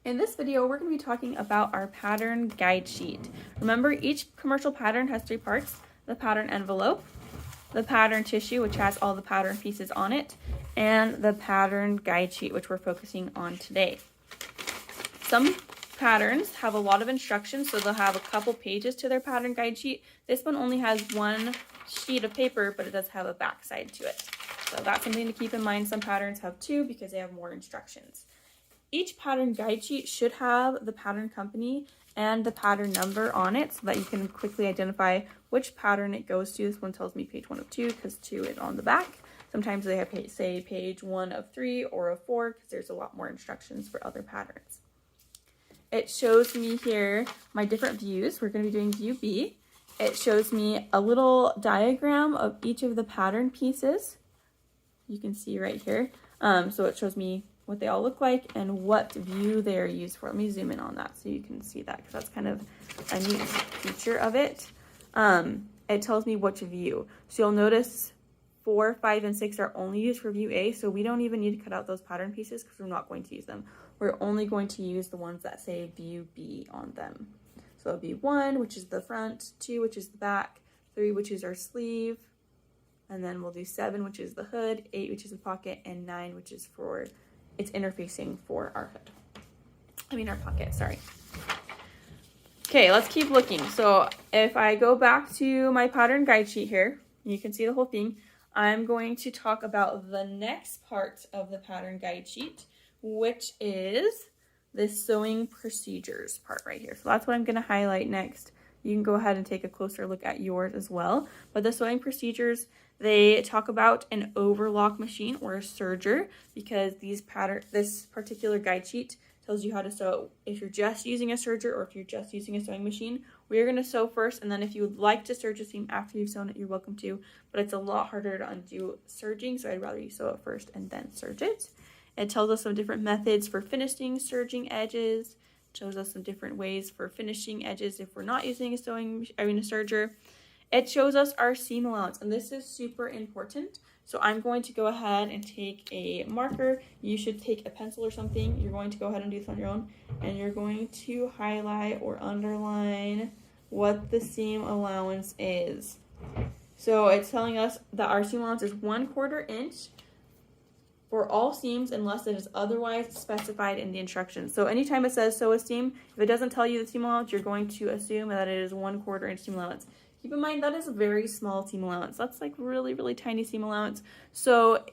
In this video, we're going to be talking about our pattern guide sheet. Remember, each commercial pattern has three parts: the pattern envelope, the pattern tissue, which has all the pattern pieces on it, and the pattern guide sheet, which we're focusing on today. Some patterns have a lot of instructions, so they'll have a couple pages to their pattern guide sheet. This one only has one sheet of paper, but it does have a back side to it. So that's something to keep in mind. Some patterns have two because they have more instructions. Each pattern guide sheet should have the pattern company and the pattern number on it so that you can quickly identify which pattern it goes to. This one tells me page 1 of 2 because 2 is on the back. Sometimes they have say page 1 of 3 or of 4 because there's a lot more instructions for other patterns. It shows me here my different views. We're going to be doing view B. It shows me a little diagram of each of the pattern pieces. You can see right here. So it shows me what they all look like and what view they are used for. Let me zoom in on that so you can see that, because that's kind of a neat feature of it. It tells me which view. So you'll notice 4, 5, and 6 are only used for view A, so we don't even need to cut out those pattern pieces because we're not going to use them. We're only going to use the ones that say view B on them. So it'll be 1, which is the front, 2, which is the back, 3, which is our sleeve, and then we'll do 7, which is the hood, 8, which is the pocket, and 9, which is for it's interfacing for our hood. Our pocket, sorry. Okay, let's keep looking. So if I go back to my pattern guide sheet here, you can see the whole thing. I'm going to talk about the next part of the pattern guide sheet, which is the sewing procedures part right here. So that's what I'm going to highlight next. You can go ahead and take a closer look at yours as well. But the sewing procedures, they talk about an overlock machine or a serger, because this particular guide sheet tells you how to sew if you're just using a serger or if you're just using a sewing machine. We're going to sew first, and then if you would like to serge a seam after you've sewn it, you're welcome to, but it's a lot harder to undo serging, so I'd rather you sew it first and then serge it. It tells us some different methods for finishing serging edges. It shows us some different ways for finishing edges if we're not using a serger. It shows us our seam allowance, and this is super important. So I'm going to go ahead and take a marker. You should take a pencil or something. You're going to go ahead and do this on your own, and you're going to highlight or underline what the seam allowance is. So it's telling us that our seam allowance is 1/4 inch for all seams unless it is otherwise specified in the instructions. So anytime it says sew a seam, if it doesn't tell you the seam allowance, you're going to assume that it is 1/4 inch seam allowance. Keep in mind that is a very small seam allowance. That's like really, really tiny seam allowance. So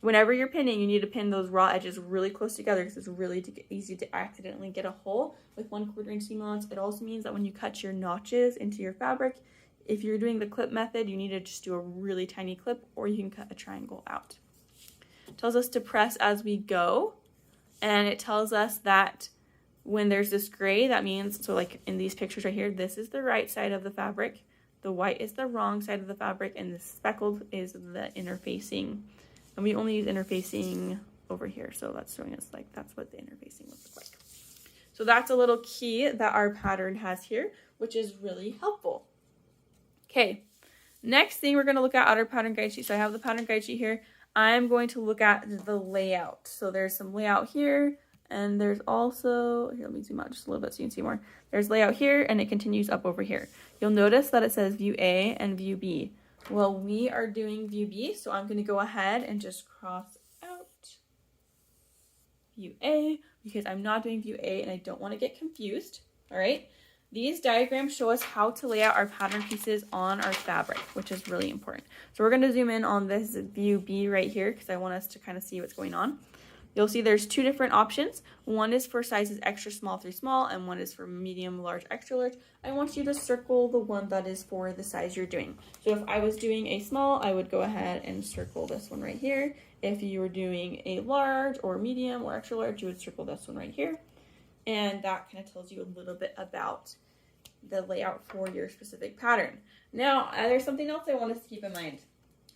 whenever you're pinning, you need to pin those raw edges really close together because it's really easy to accidentally get a hole with 1/4 inch seam allowance. It also means that when you cut your notches into your fabric, if you're doing the clip method, you need to just do a really tiny clip, or you can cut a triangle out. It tells us to press as we go, and it tells us that when there's this gray, that means, so like in these pictures right here, this is the right side of the fabric, the white is the wrong side of the fabric, and the speckled is the interfacing. And we only use interfacing over here, so that's showing us like that's what the interfacing would look like. So that's a little key that our pattern has here, which is really helpful. Okay, next thing we're going to look at our pattern guide sheet. So I have the pattern guide sheet here. I'm going to look at the layout. So there's some layout here, and there's also, here, let me zoom out just a little bit so you can see more. There's layout here, and it continues up over here. You'll notice that it says view A and view B. Well, we are doing view B, so I'm going to go ahead and just cross out view A because I'm not doing view A and I don't want to get confused. All right. These diagrams show us how to lay out our pattern pieces on our fabric, which is really important. So we're going to zoom in on this view B right here because I want us to kind of see what's going on. You'll see there's two different options. One is for sizes extra small through small, and one is for medium, large, extra large. I want you to circle the one that is for the size you're doing. So if I was doing a small, I would go ahead and circle this one right here. If you were doing a large or medium or extra large, you would circle this one right here. And that kind of tells you a little bit about the layout for your specific pattern. Now, there's something else I want us to keep in mind.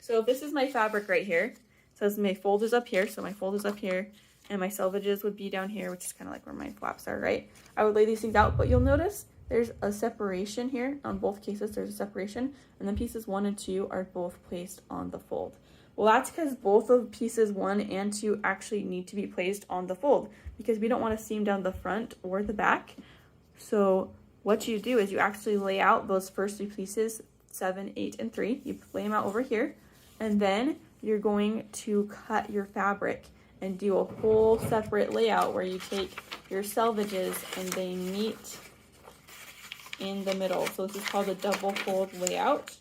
So if this is my fabric right here, it says my fold is up here, so my fold is up here, and my selvages would be down here, which is kind of like where my flaps are, right? I would lay these things out, but you'll notice there's a separation here. On both cases, there's a separation, and then pieces 1 and 2 are both placed on the fold. Well, that's because both of pieces 1 and 2 actually need to be placed on the fold because we don't want to seam down the front or the back. So what you do is you actually lay out those first 3 pieces, 7, 8, and 3. You lay them out over here, and then you're going to cut your fabric and do a whole separate layout where you take your selvages and they meet in the middle. So this is called a double fold layout,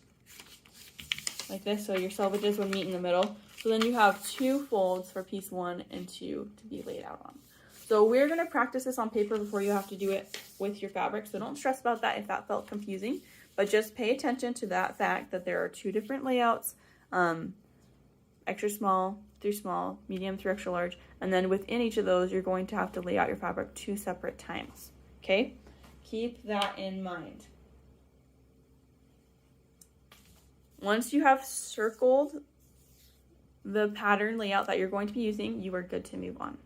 like this. So your selvages would meet in the middle. So then you have 2 folds for piece 1 and 2 to be laid out on. So we're going to practice this on paper before you have to do it with your fabric. So don't stress about that if that felt confusing, but just pay attention to that fact that there are 2 different layouts, extra small through small, medium through extra large, and then within each of those, you're going to have to lay out your fabric 2 separate times, okay? Keep that in mind. Once you have circled the pattern layout that you're going to be using, you are good to move on.